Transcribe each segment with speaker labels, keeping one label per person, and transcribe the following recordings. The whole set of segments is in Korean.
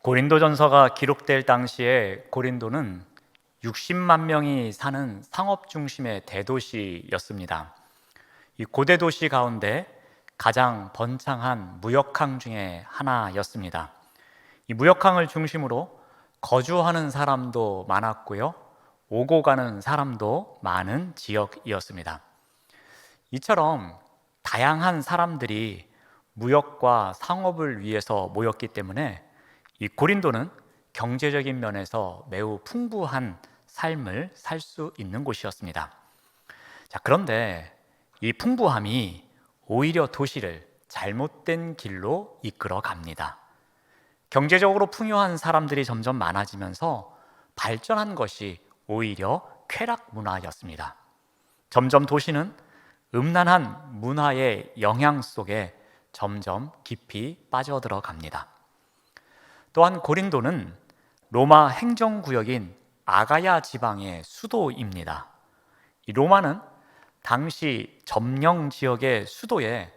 Speaker 1: 고린도전서가 기록될 당시에 고린도는 60만 명이 사는 상업 중심의 대도시였습니다. 이 고대 도시 가운데 가장 번창한 무역항 중에 하나였습니다. 이 무역항을 중심으로 거주하는 사람도 많았고요, 오고 가는 사람도 많은 지역이었습니다. 이처럼 다양한 사람들이 무역과 상업을 위해서 모였기 때문에 이 고린도는 경제적인 면에서 매우 풍부한 삶을 살 수 있는 곳이었습니다. 그런데 이 풍부함이 오히려 도시를 잘못된 길로 이끌어 갑니다. 경제적으로 풍요한 사람들이 점점 많아지면서 발전한 것이 오히려 쾌락 문화였습니다. 점점 도시는 음란한 문화의 영향 속에 점점 깊이 빠져들어갑니다. 또한 고린도는 로마 행정구역인 아가야 지방의 수도입니다. 이 로마는 당시 점령 지역의 수도에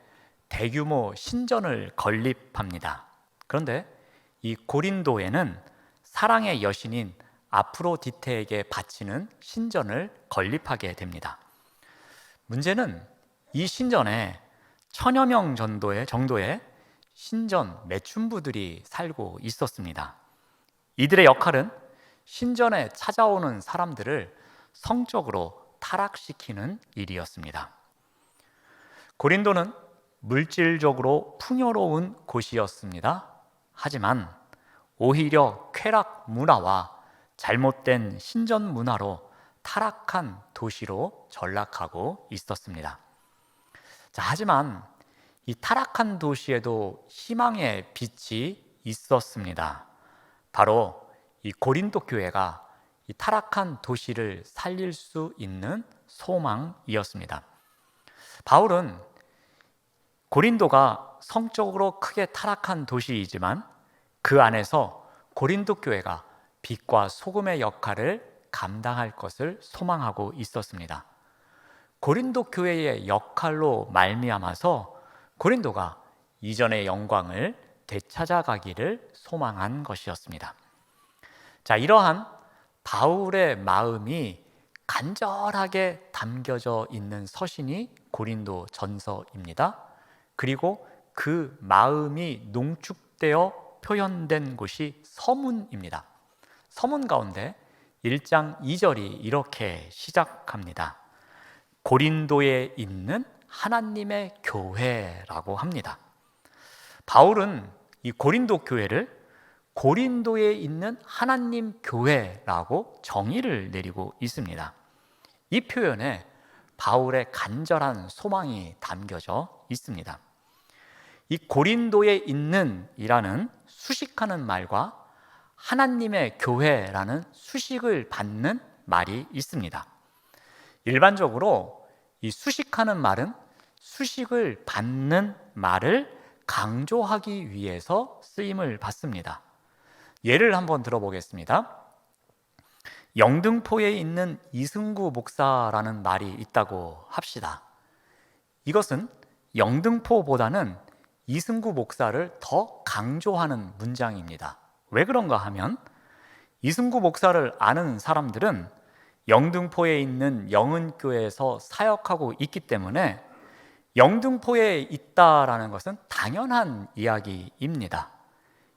Speaker 1: 대규모 신전을 건립합니다. 그런데 이 고린도에는 사랑의 여신인 아프로디테에게 바치는 신전을 건립하게 됩니다. 문제는 이 신전에 1000여 명 정도의 신전 매춘부들이 살고 있었습니다. 이들의 역할은 신전에 찾아오는 사람들을 성적으로 타락시키는 일이었습니다. 고린도는 물질적으로 풍요로운 곳이었습니다. 하지만 오히려 쾌락 문화와 잘못된 신전 문화로 타락한 도시로 전락하고 있었습니다. 하지만 이 타락한 도시에도 희망의 빛이 있었습니다. 바로 이 고린도 교회가 이 타락한 도시를 살릴 수 있는 소망이었습니다. 바울은 고린도가 성적으로 크게 타락한 도시이지만 그 안에서 고린도 교회가 빛과 소금의 역할을 감당할 것을 소망하고 있었습니다. 고린도 교회의 역할로 말미암아서 고린도가 이전의 영광을 되찾아가기를 소망한 것이었습니다. 이러한 바울의 마음이 간절하게 담겨져 있는 서신이 고린도 전서입니다. 그리고 그 마음이 농축되어 표현된 곳이 서문입니다. 서문 가운데 1장 2절이 이렇게 시작합니다. 고린도에 있는 하나님의 교회라고 합니다. 바울은 이 고린도 교회를 고린도에 있는 하나님 교회라고 정의를 내리고 있습니다. 이 표현에 바울의 간절한 소망이 담겨져 있습니다. 이 고린도에 있는 이라는 수식하는 말과 하나님의 교회라는 수식을 받는 말이 있습니다. 일반적으로 이 수식하는 말은 수식을 받는 말을 강조하기 위해서 쓰임을 받습니다. 예를 한번 들어보겠습니다. 영등포에 있는 이승구 목사라는 말이 있다고 합시다. 이것은 영등포보다는 이승구 목사를 더 강조하는 문장입니다. 왜 그런가 하면 이승구 목사를 아는 사람들은 영등포에 있는 영은교회에서 사역하고 있기 때문에 영등포에 있다라는 것은 당연한 이야기입니다.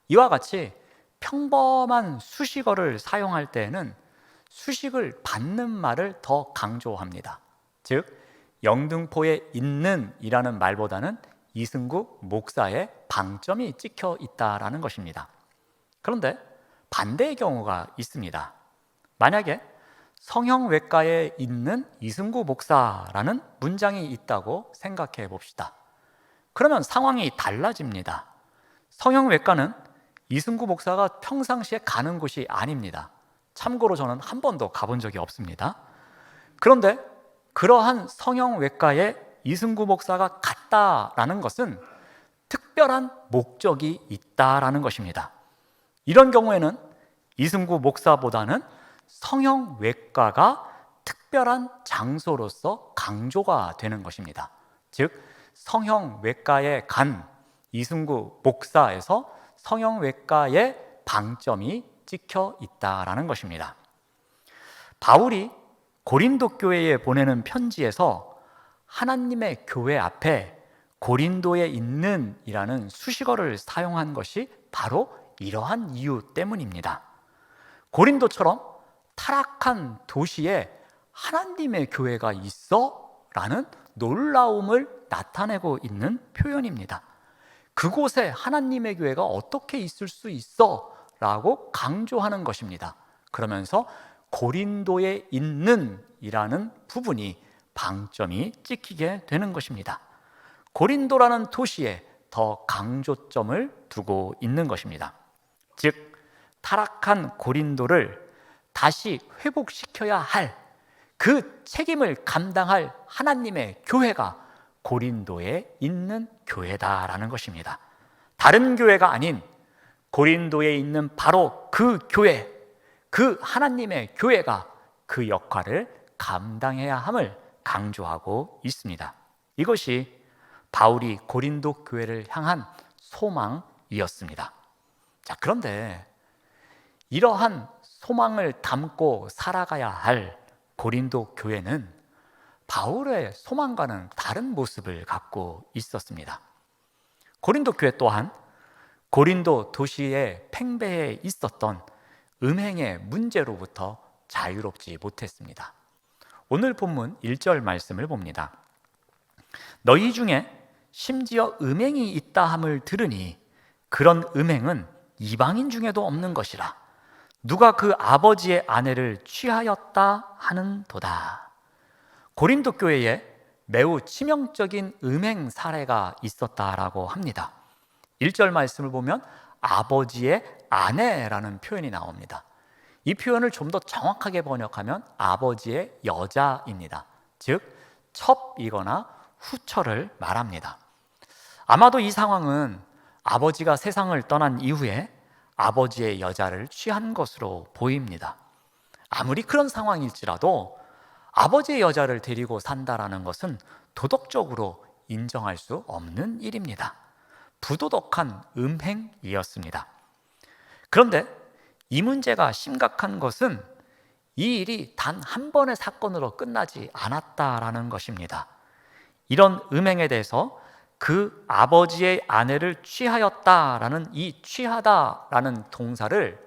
Speaker 1: 이와 같이 평범한 수식어를 사용할 때에는 수식을 받는 말을 더 강조합니다. 즉 영등포에 있는 이라는 말보다는 이승구 목사의 방점이 찍혀 있다라는 것입니다. 그런데 반대의 경우가 있습니다. 만약에 성형외과에 있는 이승구 목사라는 문장이 있다고 생각해 봅시다. 그러면 상황이 달라집니다. 성형외과는 이승구 목사가 평상시에 가는 곳이 아닙니다. 참고로 저는 한 번도 가본 적이 없습니다. 그런데 그러한 성형외과에 이승구 목사가 갔다라는 것은 특별한 목적이 있다라는 것입니다. 이런 경우에는 이승구 목사보다는 성형외과가 특별한 장소로서 강조가 되는 것입니다. 즉 성형외과에 간 이승구 목사에서 성형외과에 방점이 찍혀 있다라는 것입니다. 바울이 고린도 교회에 보내는 편지에서 하나님의 교회 앞에 고린도에 있는 이라는 수식어를 사용한 것이 바로 이러한 이유 때문입니다. 고린도처럼 타락한 도시에 하나님의 교회가 있어? 라는 놀라움을 나타내고 있는 표현입니다. 그곳에 하나님의 교회가 어떻게 있을 수 있어? 라고 강조하는 것입니다. 그러면서 고린도에 있는 이라는 부분이 방점이 찍히게 되는 것입니다. 고린도라는 도시에 더 강조점을 두고 있는 것입니다. 즉, 타락한 고린도를 다시 회복시켜야 할 그 책임을 감당할 하나님의 교회가 고린도에 있는 교회다라는 것입니다. 다른 교회가 아닌 고린도에 있는 바로 그 교회, 그 하나님의 교회가 그 역할을 감당해야 함을 강조하고 있습니다. 이것이 바울이 고린도 교회를 향한 소망이었습니다. 자, 그런데 이러한 소망을 담고 살아가야 할 고린도 교회는 바울의 소망과는 다른 모습을 갖고 있었습니다. 고린도 교회 또한 고린도 도시의 팽배에 있었던 음행의 문제로부터 자유롭지 못했습니다. 오늘 본문 1절 말씀을 봅니다. 너희 중에 심지어 음행이 있다 함을 들으니 그런 음행은 이방인 중에도 없는 것이라. 누가 그 아버지의 아내를 취하였다 하는도다. 고린도 교회에 매우 치명적인 음행 사례가 있었다라고 합니다. 1절 말씀을 보면 아버지의 아내라는 표현이 나옵니다. 이 표현을 좀 더 정확하게 번역하면 아버지의 여자입니다. 즉, 첩이거나 후처를 말합니다. 아마도 이 상황은 아버지가 세상을 떠난 이후에 아버지의 여자를 취한 것으로 보입니다. 아무리 그런 상황일지라도 아버지의 여자를 데리고 산다라는 것은 도덕적으로 인정할 수 없는 일입니다. 부도덕한 음행이었습니다. 그런데 이 문제가 심각한 것은 이 일이 단 한 번의 사건으로 끝나지 않았다라는 것입니다. 이런 음행에 대해서 그 아버지의 아내를 취하였다라는 이 취하다라는 동사를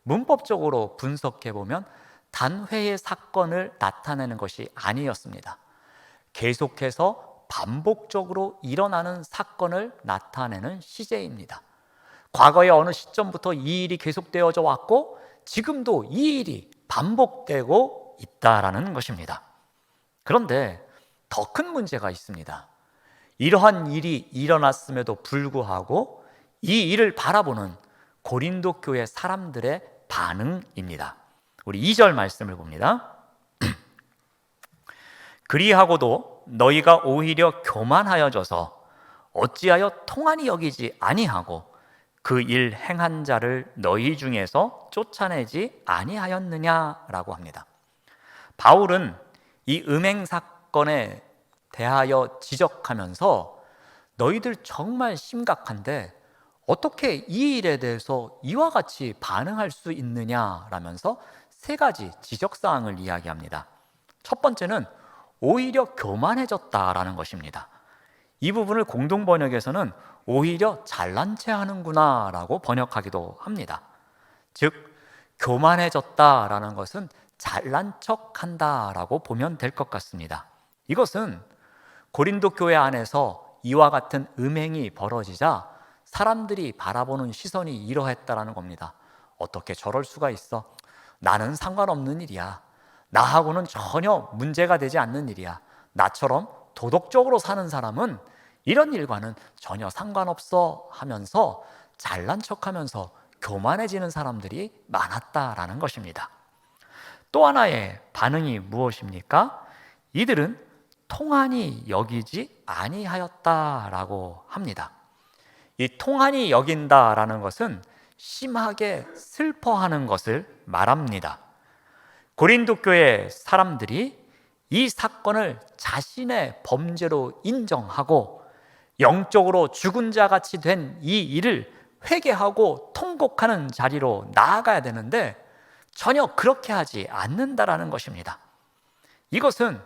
Speaker 1: 문법적으로 분석해 보면 단회의 사건을 나타내는 것이 아니었습니다. 계속해서 반복적으로 일어나는 사건을 나타내는 시제입니다. 과거의 어느 시점부터 이 일이 계속되어져 왔고 지금도 이 일이 반복되고 있다라는 것입니다. 그런데 더 큰 문제가 있습니다. 이러한 일이 일어났음에도 불구하고 이 일을 바라보는 고린도 교회 사람들의 반응입니다. 우리 2절 말씀을 봅니다. 그리하고도 너희가 오히려 교만하여져서 어찌하여 통한이 여기지 아니하고 그 일 행한 자를 너희 중에서 쫓아내지 아니하였느냐라고 합니다. 바울은 이 음행 사건에 대하여 지적하면서 너희들 정말 심각한데 어떻게 이 일에 대해서 이와 같이 반응할 수 있느냐라면서 세 가지 지적사항을 이야기합니다. 첫 번째는 오히려 교만해졌다라는 것입니다. 이 부분을 공동번역에서는 오히려 잘난 체 하는구나 라고 번역하기도 합니다. 즉, 교만해졌다라는 것은 잘난 척한다라고 보면 될 것 같습니다. 이것은 고린도 교회 안에서 이와 같은 음행이 벌어지자 사람들이 바라보는 시선이 이러했다라는 겁니다. 어떻게 저럴 수가 있어? 나는 상관없는 일이야. 나하고는 전혀 문제가 되지 않는 일이야. 나처럼 도덕적으로 사는 사람은 이런 일과는 전혀 상관없어 하면서 잘난 척하면서 교만해지는 사람들이 많았다라는 것입니다. 또 하나의 반응이 무엇입니까? 이들은 통한이 여기지 아니하였다라고 합니다. 이 통한이 여긴다라는 것은 심하게 슬퍼하는 것을 말합니다. 고린도 교회 사람들이 이 사건을 자신의 범죄로 인정하고 영적으로 죽은 자 같이 된 이 일을 회개하고 통곡하는 자리로 나아가야 되는데 전혀 그렇게 하지 않는다라는 것입니다. 이것은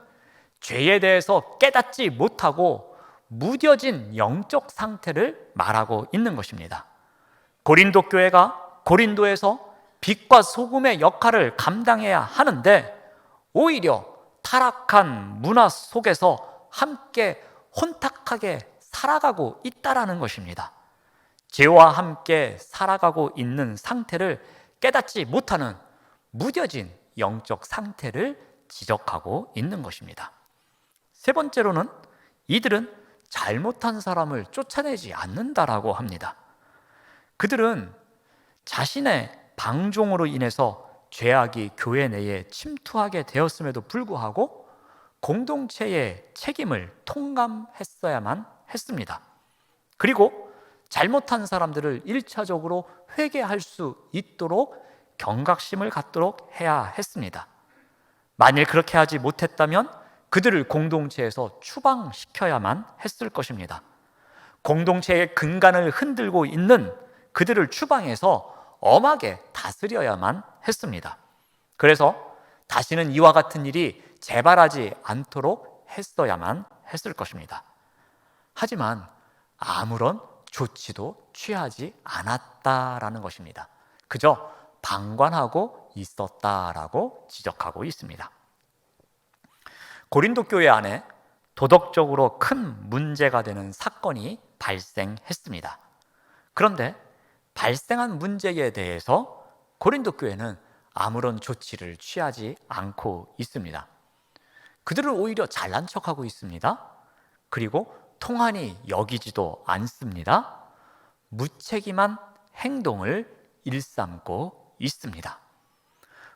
Speaker 1: 죄에 대해서 깨닫지 못하고 무뎌진 영적 상태를 말하고 있는 것입니다. 고린도 교회가 고린도에서 빛과 소금의 역할을 감당해야 하는데 오히려 타락한 문화 속에서 함께 혼탁하게 살아가고 있다라는 것입니다. 죄와 함께 살아가고 있는 상태를 깨닫지 못하는 무뎌진 영적 상태를 지적하고 있는 것입니다. 세 번째로는 이들은 잘못한 사람을 쫓아내지 않는다라고 합니다. 그들은 자신의 방종으로 인해서 죄악이 교회 내에 침투하게 되었음에도 불구하고 공동체의 책임을 통감했어야만 했습니다. 그리고 잘못한 사람들을 1차적으로 회개할 수 있도록 경각심을 갖도록 해야 했습니다. 만일 그렇게 하지 못했다면 그들을 공동체에서 추방시켜야만 했을 것입니다. 공동체의 근간을 흔들고 있는 그들을 추방해서 엄하게 다스려야만 했습니다. 그래서 다시는 이와 같은 일이 재발하지 않도록 했어야만 했을 것입니다. 하지만 아무런 조치도 취하지 않았다라는 것입니다. 그저 방관하고 있었다라고 지적하고 있습니다. 고린도 교회 안에 도덕적으로 큰 문제가 되는 사건이 발생했습니다. 그런데 발생한 문제에 대해서 고린도 교회는 아무런 조치를 취하지 않고 있습니다. 그들은 오히려 잘난 척하고 있습니다. 그리고 통한이 여기지도 않습니다. 무책임한 행동을 일삼고 있습니다.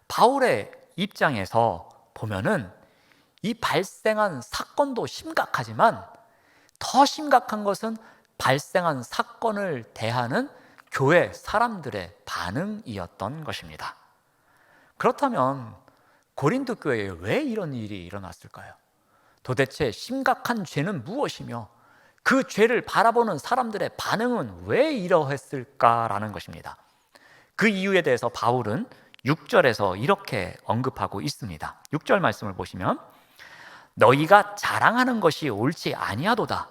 Speaker 1: 바울의 입장에서 보면은 이 발생한 사건도 심각하지만 더 심각한 것은 발생한 사건을 대하는 교회 사람들의 반응이었던 것입니다. 그렇다면 고린도 교회에 왜 이런 일이 일어났을까요? 도대체 심각한 죄는 무엇이며 그 죄를 바라보는 사람들의 반응은 왜 이러했을까라는 것입니다. 그 이유에 대해서 바울은 6절에서 이렇게 언급하고 있습니다. 6절 말씀을 보시면 너희가 자랑하는 것이 옳지 아니하도다.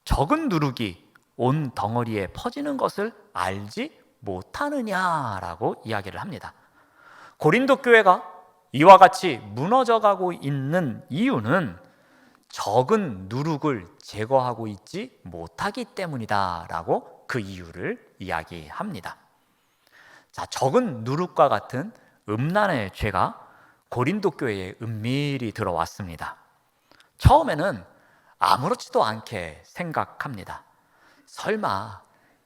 Speaker 1: 적은 누룩이 온 덩어리에 퍼지는 것을 알지 못하느냐라고 이야기를 합니다. 고린도 교회가 이와 같이 무너져가고 있는 이유는 적은 누룩을 제거하고 있지 못하기 때문이다라고 그 이유를 이야기합니다. 자, 적은 누룩과 같은 음란의 죄가 고린도 교회에 은밀히 들어왔습니다. 처음에는 아무렇지도 않게 생각합니다. 설마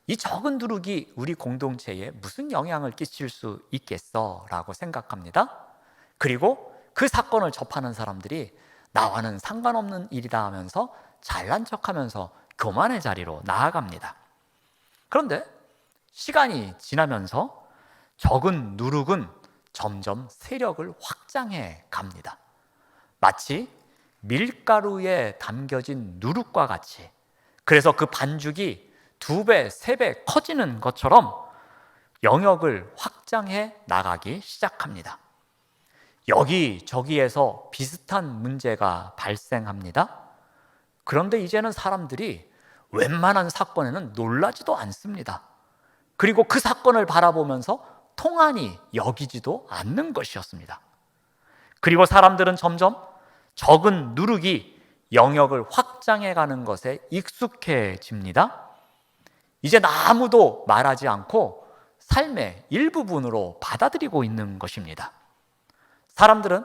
Speaker 1: 이 적은 누룩이 우리 공동체에 무슨 영향을 끼칠 수 있겠어? 라고 생각합니다. 그리고 그 사건을 접하는 사람들이 나와는 상관없는 일이다 하면서 잘난 척하면서 교만의 자리로 나아갑니다. 그런데 시간이 지나면서 적은 누룩은 점점 세력을 확장해 갑니다. 마치 밀가루에 담겨진 누룩과 같이, 그래서 그 반죽이 2배, 3배 커지는 것처럼 영역을 확장해 나가기 시작합니다. 여기저기에서 비슷한 문제가 발생합니다. 그런데 이제는 사람들이 웬만한 사건에는 놀라지도 않습니다. 그리고 그 사건을 바라보면서 통한이 여기지도 않는 것이었습니다. 그리고 사람들은 점점 적은 누룩이 영역을 확장해가는 것에 익숙해집니다. 이제 아무도 말하지 않고 삶의 일부분으로 받아들이고 있는 것입니다. 사람들은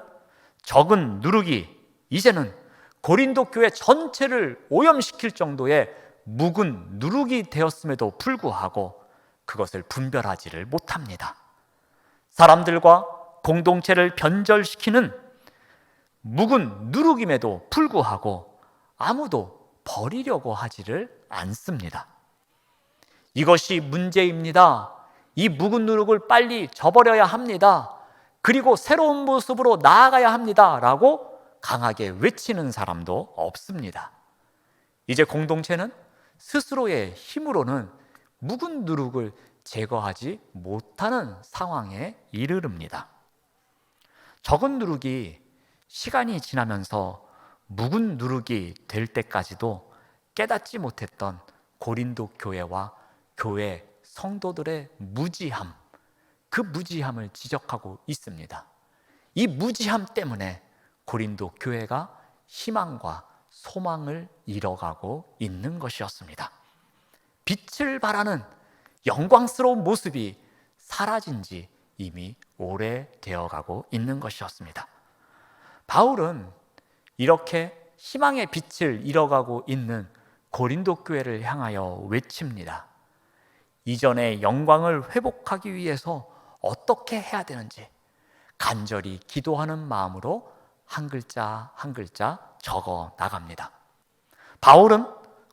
Speaker 1: 적은 누룩이 이제는 고린도 교회 전체를 오염시킬 정도의 묵은 누룩이 되었음에도 불구하고 그것을 분별하지를 못합니다. 사람들과 공동체를 변절시키는 묵은 누룩임에도 불구하고 아무도 버리려고 하지를 않습니다. 이것이 문제입니다. 이 묵은 누룩을 빨리 저버려야 합니다. 그리고 새로운 모습으로 나아가야 합니다. 라고 강하게 외치는 사람도 없습니다. 이제 공동체는 스스로의 힘으로는 묵은 누룩을 제거하지 못하는 상황에 이르릅니다. 적은 누룩이 시간이 지나면서 묵은 누룩이 될 때까지도 깨닫지 못했던 고린도 교회와 교회 성도들의 무지함, 그 무지함을 지적하고 있습니다. 이 무지함 때문에 고린도 교회가 희망과 소망을 잃어가고 있는 것이었습니다. 빛을 발하는 영광스러운 모습이 사라진 지 이미 오래되어 가고 있는 것이었습니다. 바울은 이렇게 희망의 빛을 잃어가고 있는 고린도 교회를 향하여 외칩니다. 이전의 영광을 회복하기 위해서 어떻게 해야 되는지 간절히 기도하는 마음으로 한 글자 한 글자 적어 나갑니다. 바울은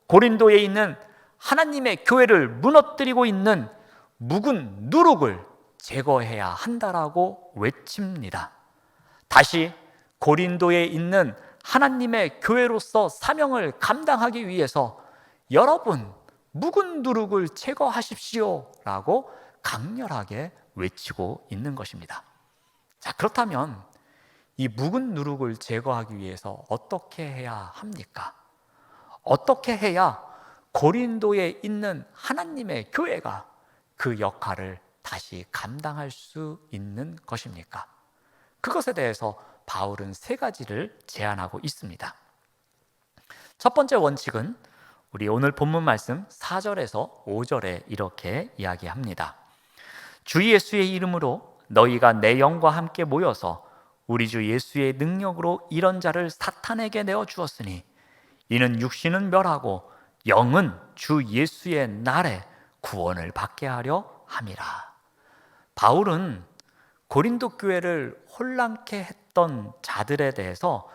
Speaker 1: 고린도에 있는 하나님의 교회를 무너뜨리고 있는 묵은 누룩을 제거해야 한다라고 외칩니다. 다시 고린도에 있는 하나님의 교회로서 사명을 감당하기 위해서 여러분 묵은 누룩을 제거하십시오 라고 강렬하게 외치고 있는 것입니다. 자, 그렇다면 이 묵은 누룩을 제거하기 위해서 어떻게 해야 합니까? 어떻게 해야 고린도에 있는 하나님의 교회가 그 역할을 다시 감당할 수 있는 것입니까? 그것에 대해서 바울은 세 가지를 제안하고 있습니다. 첫 번째 원칙은 우리 오늘 본문 말씀 4절에서 5절에 이렇게 이야기합니다. 주 예수의 이름으로 너희가 내 영과 함께 모여서 우리 주 예수의 능력으로 이런 자를 사탄에게 내어 주었으니 이는 육신은 멸하고 영은 주 예수의 날에 구원을 받게 하려 함이라. 바울은 고린도 교회를 혼란케 했던 자들에 대해서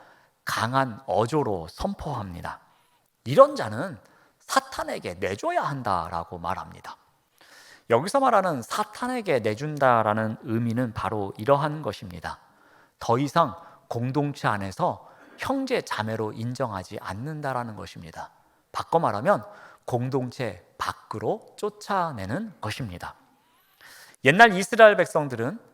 Speaker 1: 강한 어조로 선포합니다. 이런 자는 사탄에게 내줘야 한다라고 말합니다. 여기서 말하는 사탄에게 내준다라는 의미는 바로 이러한 것입니다. 더 이상 공동체 안에서 형제 자매로 인정하지 않는다라는 것입니다. 바꿔 말하면 공동체 밖으로 쫓아내는 것입니다. 옛날 이스라엘 백성들은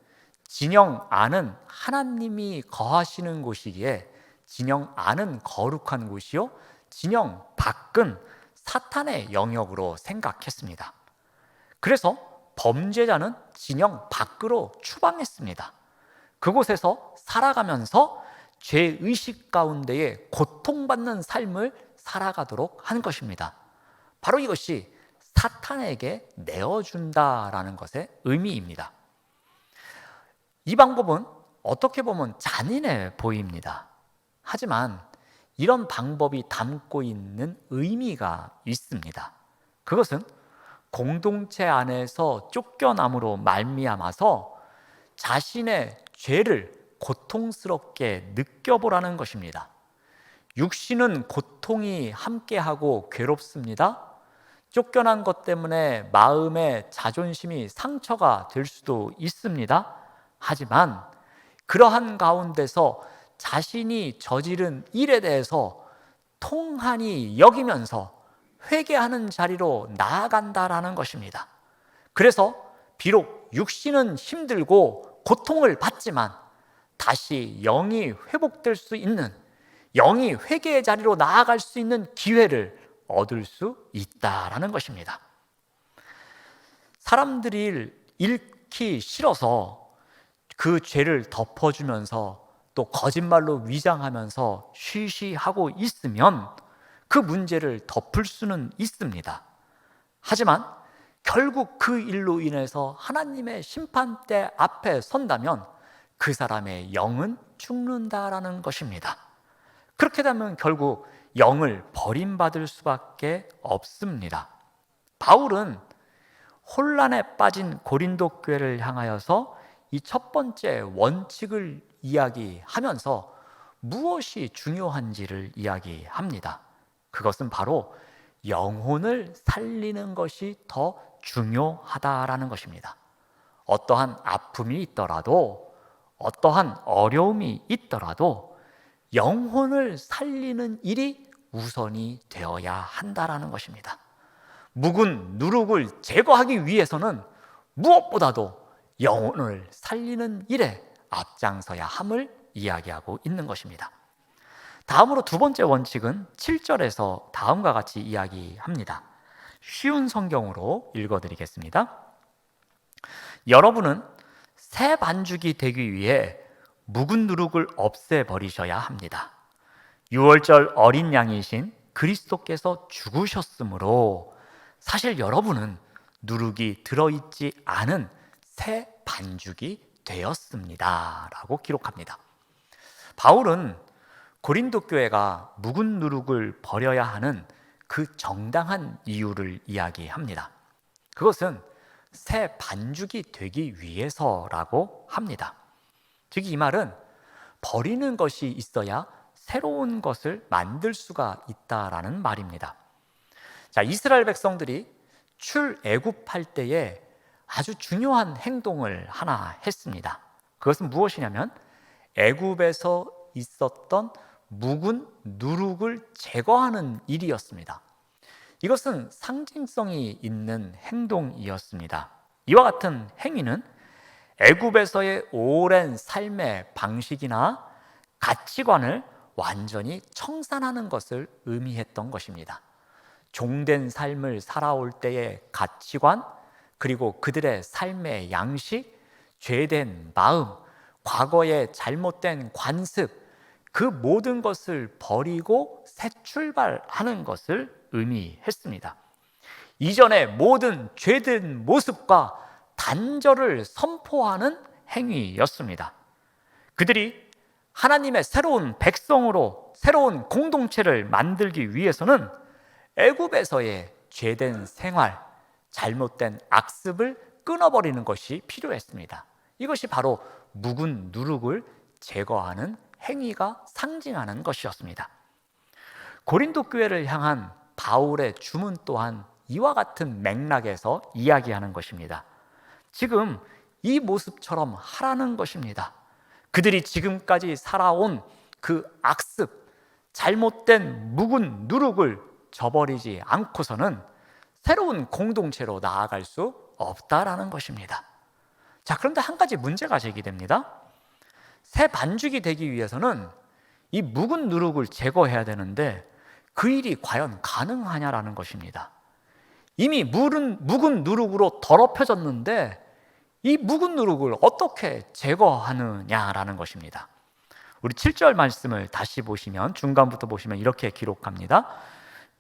Speaker 1: 진영 안은 하나님이 거하시는 곳이기에 진영 안은 거룩한 곳이요 진영 밖은 사탄의 영역으로 생각했습니다. 그래서 범죄자는 진영 밖으로 추방했습니다. 그곳에서 살아가면서 죄의식 가운데에 고통받는 삶을 살아가도록 한 것입니다. 바로 이것이 사탄에게 내어준다라는 것의 의미입니다. 이 방법은 어떻게 보면 잔인해 보입니다. 하지만 이런 방법이 담고 있는 의미가 있습니다. 그것은 공동체 안에서 쫓겨남으로 말미암아서 자신의 죄를 고통스럽게 느껴보라는 것입니다. 육신은 고통이 함께하고 괴롭습니다. 쫓겨난 것 때문에 마음의 자존심이 상처가 될 수도 있습니다. 하지만 그러한 가운데서 자신이 저지른 일에 대해서 통한히 여기면서 회개하는 자리로 나아간다라는 것입니다. 그래서 비록 육신은 힘들고 고통을 받지만 다시 영이 회복될 수 있는, 영이 회개의 자리로 나아갈 수 있는 기회를 얻을 수 있다라는 것입니다. 사람들이 잃기 싫어서 그 죄를 덮어주면서 또 거짓말로 위장하면서 쉬쉬하고 있으면 그 문제를 덮을 수는 있습니다. 하지만 결국 그 일로 인해서 하나님의 심판대 앞에 선다면 그 사람의 영은 죽는다라는 것입니다. 그렇게 되면 결국 영을 버림받을 수밖에 없습니다. 바울은 혼란에 빠진 고린도 교회를 향하여서 이 첫 번째 원칙을 이야기하면서 무엇이 중요한지를 이야기합니다. 그것은 바로 영혼을 살리는 것이 더 중요하다라는 것입니다. 어떠한 아픔이 있더라도, 어떠한 어려움이 있더라도 영혼을 살리는 일이 우선이 되어야 한다라는 것입니다. 묵은 누룩을 제거하기 위해서는 무엇보다도 영혼을 살리는 일에 앞장서야 함을 이야기하고 있는 것입니다. 다음으로 두 번째 원칙은 7절에서 다음과 같이 이야기합니다. 쉬운 성경으로 읽어드리겠습니다. 여러분은 새 반죽이 되기 위해 묵은 누룩을 없애버리셔야 합니다. 유월절 어린 양이신 그리스도께서 죽으셨으므로 사실 여러분은 누룩이 들어있지 않은 새 반죽이 되었습니다 라고 기록합니다. 바울은 고린도 교회가 묵은 누룩을 버려야 하는 그 정당한 이유를 이야기합니다. 그것은 새 반죽이 되기 위해서라고 합니다. 즉 이 말은 버리는 것이 있어야 새로운 것을 만들 수가 있다라는 말입니다. 자, 이스라엘 백성들이 출애굽할 때에 아주 중요한 행동을 하나 했습니다. 그것은 무엇이냐면 애굽에서 있었던 묵은 누룩을 제거하는 일이었습니다. 이것은 상징성이 있는 행동이었습니다. 이와 같은 행위는 애굽에서의 오랜 삶의 방식이나 가치관을 완전히 청산하는 것을 의미했던 것입니다. 종된 삶을 살아올 때의 가치관, 그리고 그들의 삶의 양식, 죄된 마음, 과거의 잘못된 관습, 그 모든 것을 버리고 새 출발하는 것을 의미했습니다. 이전의 모든 죄된 모습과 단절을 선포하는 행위였습니다. 그들이 하나님의 새로운 백성으로 새로운 공동체를 만들기 위해서는 애굽에서의 죄된 생활, 잘못된 악습을 끊어버리는 것이 필요했습니다. 이것이 바로 묵은 누룩을 제거하는 행위가 상징하는 것이었습니다. 고린도 교회를 향한 바울의 주문 또한 이와 같은 맥락에서 이야기하는 것입니다. 지금 이 모습처럼 하라는 것입니다. 그들이 지금까지 살아온 그 악습, 잘못된 묵은 누룩을 저버리지 않고서는 새로운 공동체로 나아갈 수 없다라는 것입니다. 자, 그런데 한 가지 문제가 제기됩니다. 새 반죽이 되기 위해서는 이 묵은 누룩을 제거해야 되는데 그 일이 과연 가능하냐라는 것입니다. 이미 묵은 누룩으로 더럽혀졌는데 이 묵은 누룩을 어떻게 제거하느냐라는 것입니다. 우리 7절 말씀을 다시 보시면, 중간부터 보시면 이렇게 기록합니다.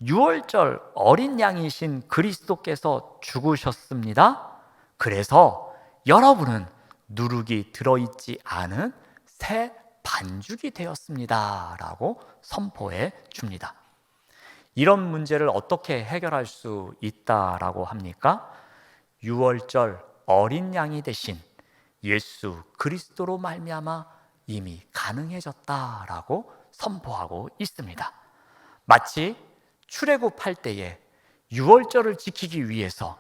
Speaker 1: 유월절 어린 양이신 그리스도께서 죽으셨습니다. 그래서 여러분은 누룩이 들어있지 않은 새 반죽이 되었습니다 라고 선포해 줍니다. 이런 문제를 어떻게 해결할 수 있다라고 합니까? 유월절 어린 양이 되신 예수 그리스도로 말미암아 이미 가능해졌다라고 선포하고 있습니다. 마치 출애굽할 때에 유월절을 지키기 위해서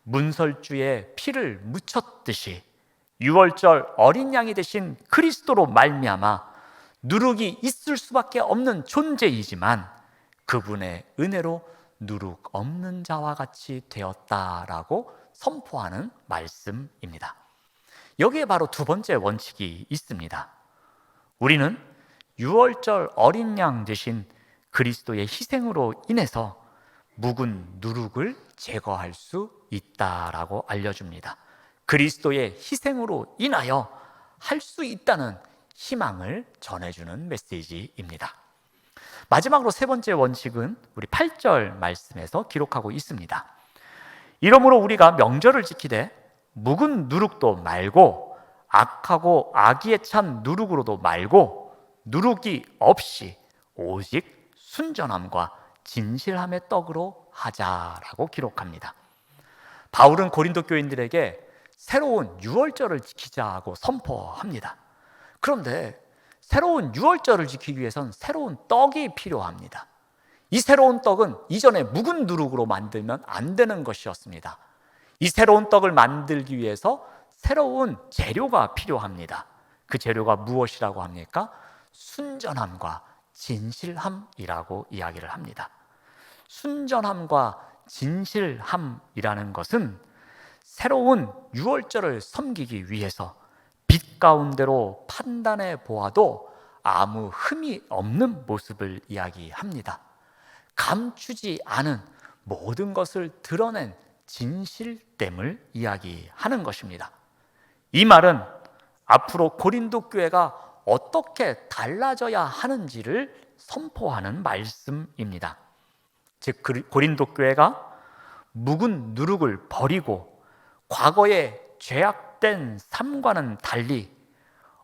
Speaker 1: 문설주에 피를 묻혔듯이 유월절 어린 양이 되신 그리스도로 말미암아 누룩이 있을 수밖에 없는 존재이지만 그분의 은혜로 누룩 없는 자와 같이 되었다라고 선포하는 말씀입니다. 여기에 바로 두 번째 원칙이 있습니다. 우리는 유월절 어린 양 되신 그리스도의 희생으로 인해서 묵은 누룩을 제거할 수 있다라고 알려줍니다. 그리스도의 희생으로 인하여 할 수 있다는 희망을 전해주는 메시지입니다. 마지막으로 세 번째 원칙은 우리 8절 말씀에서 기록하고 있습니다. 이러므로 우리가 명절을 지키되 묵은 누룩도 말고 악하고 악의에 찬 누룩으로도 말고 누룩이 없이 오직 순전함과 진실함의 떡으로 하자라고 기록합니다. 바울은 고린도 교인들에게 새로운 유월절을 지키자고 선포합니다. 그런데 새로운 유월절을 지키기 위해선 새로운 떡이 필요합니다. 이 새로운 떡은 이전에 묵은 누룩으로 만들면 안 되는 것이었습니다. 이 새로운 떡을 만들기 위해서 새로운 재료가 필요합니다. 그 재료가 무엇이라고 합니까? 순전함과 진실함이라고 이야기를 합니다. 순전함과 진실함이라는 것은 새로운 유월절을 섬기기 위해서 빛 가운데로 판단해 보아도 아무 흠이 없는 모습을 이야기합니다. 감추지 않은 모든 것을 드러낸 진실됨을 이야기하는 것입니다. 이 말은 앞으로 고린도 교회가 어떻게 달라져야 하는지를 선포하는 말씀입니다. 즉 고린도 교회가 묵은 누룩을 버리고 과거의 죄악된 삶과는 달리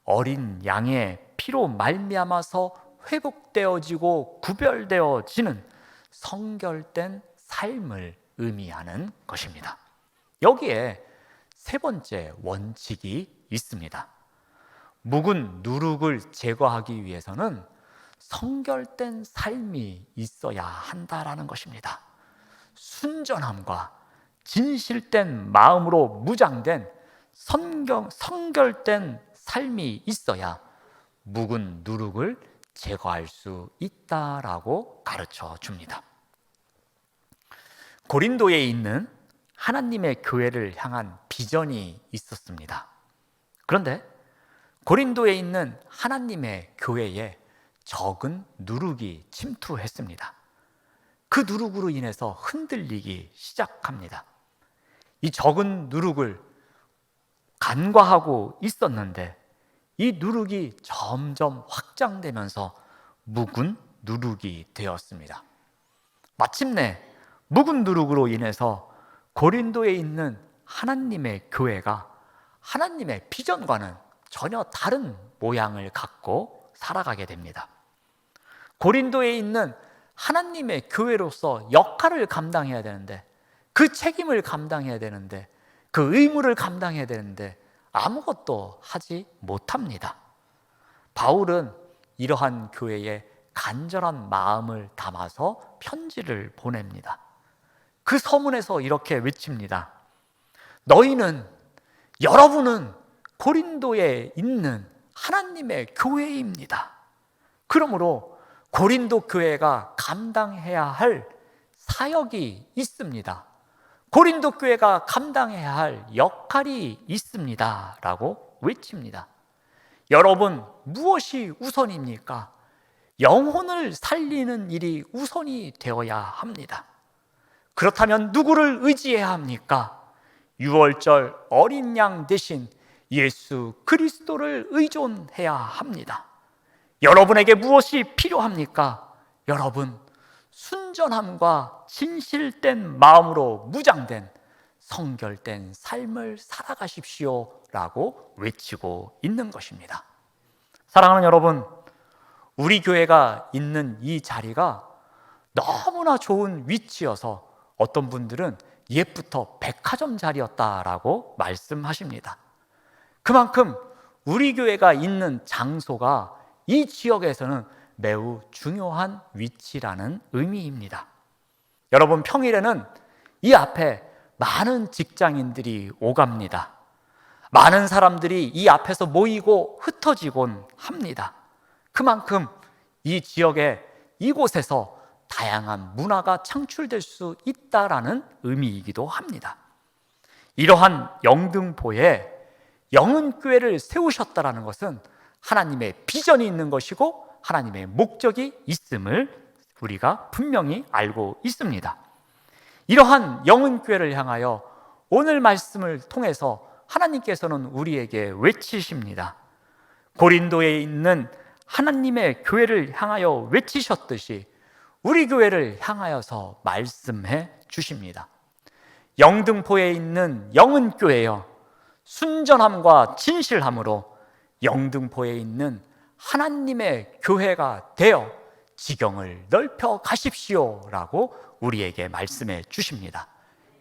Speaker 1: 어린 양의 피로 말미암아서 회복되어지고 구별되어지는 성결된 삶을 의미하는 것입니다. 여기에 세 번째 원칙이 있습니다. 묵은 누룩을 제거하기 위해서는 성결된 삶이 있어야 한다라는 것입니다. 순전함과 진실된 마음으로 무장된 성결된 삶이 있어야 묵은 누룩을 제거할 수 있다라고 가르쳐 줍니다. 고린도에 있는 하나님의 교회를 향한 비전이 있었습니다. 그런데 고린도에 있는 하나님의 교회에 적은 누룩이 침투했습니다. 그 누룩으로 인해서 흔들리기 시작합니다. 이 적은 누룩을 간과하고 있었는데 이 누룩이 점점 확장되면서 묵은 누룩이 되었습니다. 마침내 묵은 누룩으로 인해서 고린도에 있는 하나님의 교회가 하나님의 비전과는 전혀 다른 모양을 갖고 살아가게 됩니다. 고린도에 있는 하나님의 교회로서 역할을 감당해야 되는데, 그 책임을 감당해야 되는데, 그 의무를 감당해야 되는데 아무것도 하지 못합니다. 바울은 이러한 교회에 간절한 마음을 담아서 편지를 보냅니다. 그 서문에서 이렇게 외칩니다. 여러분은 고린도에 있는 하나님의 교회입니다. 그러므로 고린도 교회가 감당해야 할 사역이 있습니다. 고린도 교회가 감당해야 할 역할이 있습니다. 라고 외칩니다. 여러분, 무엇이 우선입니까? 영혼을 살리는 일이 우선이 되어야 합니다. 그렇다면 누구를 의지해야 합니까? 유월절 어린 양 대신 예수 그리스도를 의존해야 합니다. 여러분에게 무엇이 필요합니까? 여러분, 순전함과 진실된 마음으로 무장된 성결된 삶을 살아가십시오 라고 외치고 있는 것입니다. 사랑하는 여러분, 우리 교회가 있는 이 자리가 너무나 좋은 위치여서 어떤 분들은 옛부터 백화점 자리였다라고 말씀하십니다. 그만큼 우리 교회가 있는 장소가 이 지역에서는 매우 중요한 위치라는 의미입니다. 여러분, 평일에는 이 앞에 많은 직장인들이 오갑니다. 많은 사람들이 이 앞에서 모이고 흩어지곤 합니다. 그만큼 이 지역에 이곳에서 다양한 문화가 창출될 수 있다라는 의미이기도 합니다. 이러한 영등포에 영은교회를 세우셨다라는 것은 하나님의 비전이 있는 것이고 하나님의 목적이 있음을 우리가 분명히 알고 있습니다. 이러한 영은교회를 향하여 오늘 말씀을 통해서 하나님께서는 우리에게 외치십니다. 고린도에 있는 하나님의 교회를 향하여 외치셨듯이 우리 교회를 향하여서 말씀해 주십니다. 영등포에 있는 영은교회여, 순전함과 진실함으로 영등포에 있는 하나님의 교회가 되어 지경을 넓혀 가십시오 라고 우리에게 말씀해 주십니다.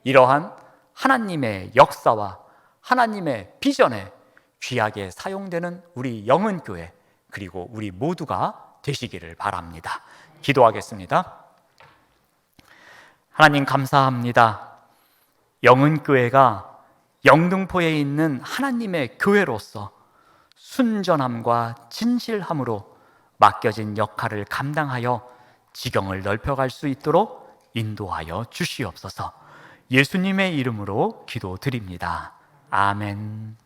Speaker 1: 이러한 하나님의 역사와 하나님의 비전에 귀하게 사용되는 우리 영은교회, 그리고 우리 모두가 되시기를 바랍니다. 기도하겠습니다. 하나님, 감사합니다. 영은교회가 영등포에 있는 하나님의 교회로서 순전함과 진실함으로 맡겨진 역할을 감당하여 지경을 넓혀갈 수 있도록 인도하여 주시옵소서. 예수님의 이름으로 기도드립니다. 아멘.